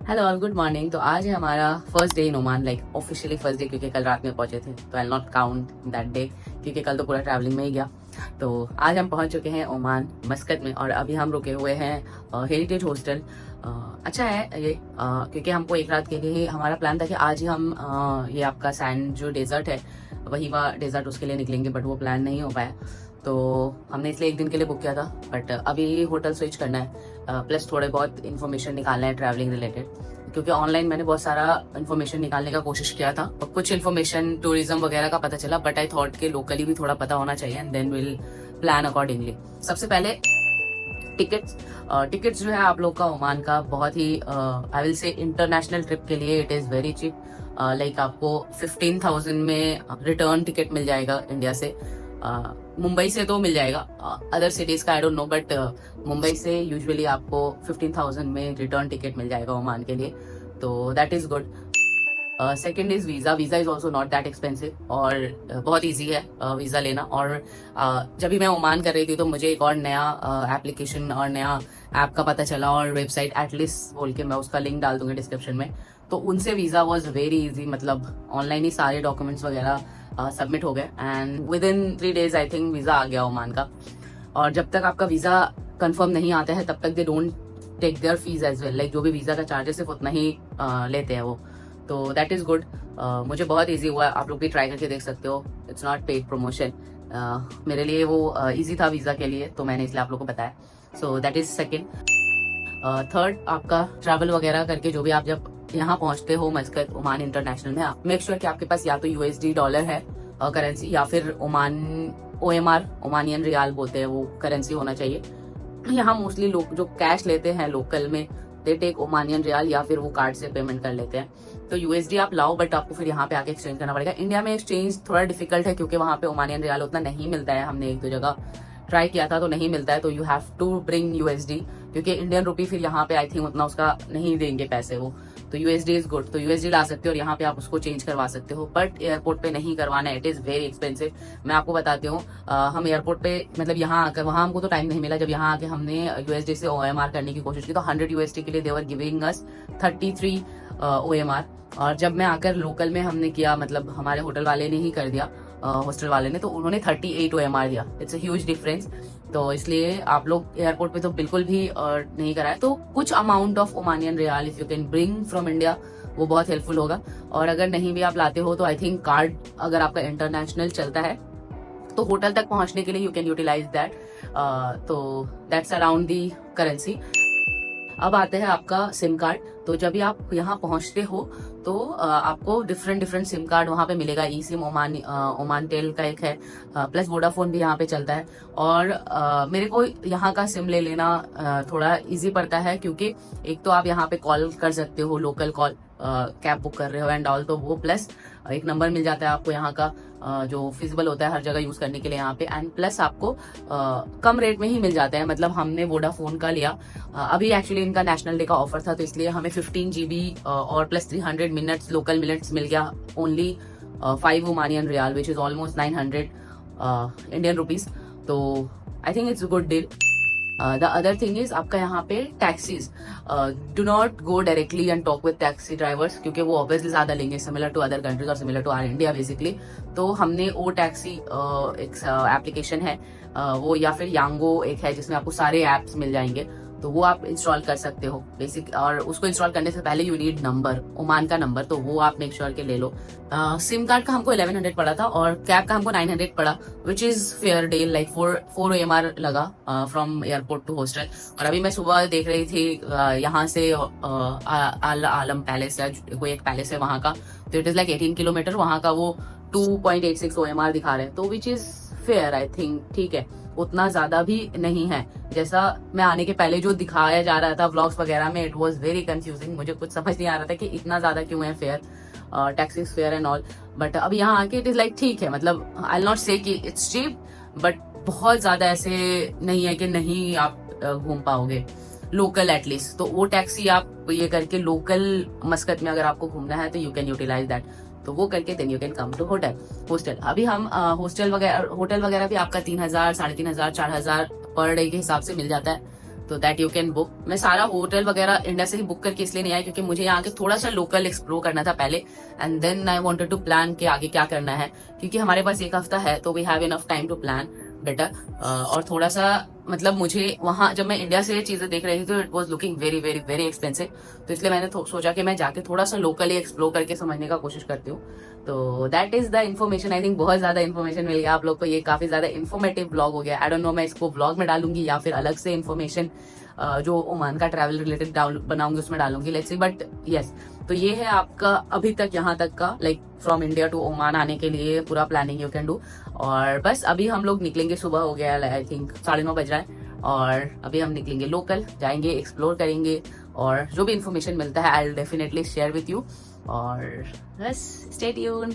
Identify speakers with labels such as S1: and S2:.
S1: Hello all, good morning. तो आज है हमारा first day in Oman, like officially first day, क्योंकि कल रात में पहुंचे थे तो आई नॉट काउंट दैट डे, क्योंकि कल तो पूरा ट्रैवलिंग में ही गया। तो आज हम पहुंच चुके हैं ओमान मस्कत में, और अभी हम रुके हुए हैं हेरिटेज हॉस्टल। अच्छा है ये, क्योंकि हमको एक रात के लिए हमारा प्लान था कि आज ही हम ये आपका सैंड जो डेजर्ट है, वही वा डेजर्ट, उसके लिए निकलेंगे, बट वो प्लान नहीं हो पाया। तो हमने इसलिए एक दिन के लिए बुक किया था, बट अभी होटल स्विच करना है, प्लस थोड़े बहुत इन्फॉर्मेशन निकालना है ट्रैवलिंग रिलेटेड, क्योंकि ऑनलाइन मैंने बहुत सारा इन्फॉर्मेशन निकालने का कोशिश किया था और कुछ इन्फॉर्मेशन टूरिज्म वगैरह का पता चला, बट आई थॉट के लोकली भी थोड़ा पता होना चाहिए and then will plan accordingly. सबसे पहले टिकट्स। टिकट्स जो है आप लोग का ओमान का बहुत ही I will say international trip के लिए it is very cheap. Like आपको 15,000 में रिटर्न टिकट मिल जाएगा इंडिया से। मुंबई से तो मिल जाएगा, अदर सिटीज का I don't know, but Mumbai से यूजुअली आपको 15,000 में रिटर्न टिकट मिल जाएगा ओमान के लिए, तो that is good. Second is visa. Visa is also not that expensive और बहुत ईजी है वीज़ा लेना। और जब भी मैं ओमान कर रही थी तो मुझे एक और नया एप्लीकेशन और नया ऐप का पता चला, और वेबसाइट एटलिस्ट बोल के, मैं उसका लिंक डाल दूंगी डिस्क्रिप्शन में। तो उनसे वीज़ा वॉज वेरी इजी, मतलब ऑनलाइन ही सारे डॉक्यूमेंट्स वगैरह सबमिट हो गए and within 3 days I think visa आ गया ओमान का। और जब तक आपका वीज़ा कंफर्म नहीं आता है तब तक they don't take their fees as well, like जो भी वीज़ा का चार्जेस सिर्फ उतना ही लेते हैं वो, तो दैट इज़ गुड। मुझे बहुत ईजी हुआ, आप लोग भी ट्राई करके देख सकते हो, इट्स नॉट पेड प्रमोशन। मेरे लिए वो ईजी था वीज़ा के लिए, तो मैंने इसलिए आप लोग को बताया। So that is second. Third, आपका ट्रैवल वगैरह करके जो भी आप जब यहाँ पहुंचते हो मस्कत ओमान इंटरनेशनल में, आप मेक श्योर कि आपके पास या तो यूएसडी डॉलर है करेंसी, या फिर ओमान ओएमआर ओमानियन रियाल बोलते हैं वो करेंसी होना चाहिए। यहाँ मोस्टली लोग जो कैश लेते हैं लोकल में, दे टेक ओमानियन रियाल या फिर वो कार्ड से पेमेंट कर लेते हैं। तो यूएसडी आप लाओ, बट आपको फिर यहाँ पे आके एक्सचेंज करना पड़ेगा। इंडिया में एक्सचेंज थोड़ा डिफिकल्ट है, क्योंकि वहाँ पे ओमानियन रियाल उतना नहीं मिलता है। हमने 1-2 जगह ट्राई किया था तो नहीं मिलता है, तो you have to bring USD, क्योंकि इंडियन रुपी फिर यहाँ पे आई थिंक उतना उसका नहीं देंगे पैसे वो। तो यूएसडी इज गुड, तो यूएसडी ला सकते हो और यहाँ पे आप उसको चेंज करवा सकते हो, बट एयरपोर्ट पे नहीं करवाना है, इट इज वेरी एक्सपेंसिव। मैं आपको बताती हूँ, हम एयरपोर्ट पे, मतलब यहाँ आकर, वहाँ हमको तो टाइम नहीं मिला, जब यहाँ आके हमने यूएसडी से ओएमआर करने की कोशिश की तो 100 यूएसडी के लिए देवर गिविंग अस 33 ओएमआर। और जब मैं आकर लोकल में हमने किया, मतलब हमारे होटल वाले ने ही कर दिया, हॉस्टल वाले ने, तो उन्होंने 38 ओएमआर दिया। It's a huge difference. तो इसलिए आप लोग एयरपोर्ट पे तो बिल्कुल भी नहीं कराए, तो कुछ amount of Omanian riyal if you can bring from India, वो बहुत हेल्पफुल होगा। और अगर नहीं भी आप लाते हो तो आई थिंक कार्ड, अगर आपका इंटरनेशनल चलता है तो होटल तक पहुंचने के लिए यू कैन यूटिलाइज दैट। तो दैट्स अराउंड दी करेंसी। अब आते हैं आपका सिम कार्ड। तो जब भी आप यहाँ पहुंचते हो तो आपको डिफरेंट सिम कार्ड वहाँ पे मिलेगा। ई सिम ओमान टेल का एक है, प्लस वोडाफोन भी यहाँ पे चलता है। और मेरे को यहाँ का सिम ले लेना थोड़ा इजी पड़ता है, क्योंकि एक तो आप यहाँ पे कॉल कर सकते हो, लोकल कॉल, कैब बुक कर रहे हो एंड ऑल, तो वो प्लस एक नंबर मिल जाता है आपको यहाँ का जो फिजिबल होता है हर जगह यूज करने के लिए यहाँ पे, एंड प्लस आपको कम रेट में ही मिल जाता है। मतलब हमने वोडाफोन का लिया, अभी एक्चुअली इनका नेशनल डे का ऑफर था, तो इसलिए हमें 15 GB और प्लस 300 मिनट्स लोकल मिनट्स मिल गया, only 5 Omanian riyal, which is almost 900 Indian rupees. तो I think it's good deal. The other thing is, आपका यहाँ पे taxis, do not go directly and talk with taxi drivers, क्योंकि वो obviously ज्यादा लेंगे, सिमिलर टू अदर कंट्रीज और similar to our India basically. तो हमने ओ टैक्सी एक एप्लीकेशन है, वो, या फिर यांगो एक है जिसमें आपको सारे एप्स मिल जाएंगे, तो वो आप इंस्टॉल कर सकते हो बेसिक। और उसको इंस्टॉल करने से पहले यू नीड नंबर, ओमान का नंबर, तो वो आप मेक श्योर के ले लो। सिम कार्ड का हमको 1100 पड़ा था और कैब का हमको 900 पड़ा, which is fair deal, like 4 OMR लगा फ्रॉम एयरपोर्ट टू हॉस्टल। और अभी मैं सुबह देख रही थी यहाँ से अल आलम पैलेस है, कोई एक पैलेस है वहाँ का, तो इट इज लाइक 18 किलोमीटर, वहाँ का वो 2.86 ओएमआर दिखा रहे हैं, तो which is fair I think, ठीक है, उतना ज्यादा भी नहीं है। जैसा मैं आने के पहले जो दिखाया जा रहा था व्लॉग्स वगैरह में, इट वाज वेरी कंफ्यूजिंग, मुझे कुछ समझ नहीं आ रहा था कि इतना ज्यादा क्यों है fair, taxis fair and all. But अब यहाँ आके इट इज लाइक ठीक है, मतलब आई नॉट से कि इट्स चीप, बट बहुत ज्यादा ऐसे नहीं है कि नहीं आप घूम पाओगे लोकल एटलीस्ट। तो वो टैक्सी आप ये करके लोकल मस्कत में अगर आपको घूमना है तो यू कैन यूटिलाइज दैट, तो वो करके then you can come to hostel. अभी हम होटल वगैरह भी आपका 3,000, 3,500, 4,000 पर डे के हिसाब से मिल जाता है। तो दैट यू कैन बुक। मैं सारा होटल वगैरह इंडिया से ही बुक करके इसलिए नहीं आया क्योंकि मुझे यहाँ के थोड़ा सा लोकल एक्सप्लोर करना था पहले, and then I wanted to plan कि आगे क्या करना है, क्योंकि हमारे पास एक हफ्ता है तो we have enough time to plan better. और थोड़ा सा मतलब मुझे वहां जब मैं इंडिया से चीजें देख रही थी तो it was looking very very very expensive, तो इसलिए मैंने सोचा कि मैं जाके थोड़ा सा लोकली एक्सप्लोर करके समझने का कोशिश करती हूँ। तो that is the information. I think बहुत ज्यादा इन्फॉर्मेशन मिल गया आप लोग को, ये काफी ज्यादा इन्फॉर्मेटिव ब्लॉग हो गया। आई डोंट नो मैं इसको ब्लॉग में डालूंगी या फिर अलग से इन्फॉर्मेशन जो ओमान का ट्रैवल रिलेटेड बनाऊंगी उसमें डालूंगी, लेट्स सी। बट यस, तो ये है आपका अभी तक यहाँ तक का like from India to Oman आने के लिए पूरा प्लानिंग यू कैन डू। और बस अभी हम लोग निकलेंगे, सुबह हो गया आई थिंक 9:30 बज रहा है, और अभी हम निकलेंगे लोकल, जाएंगे एक्सप्लोर करेंगे, और जो भी इन्फॉर्मेशन मिलता है I will definitely share with you. और बस स्टे ट्यून्ड।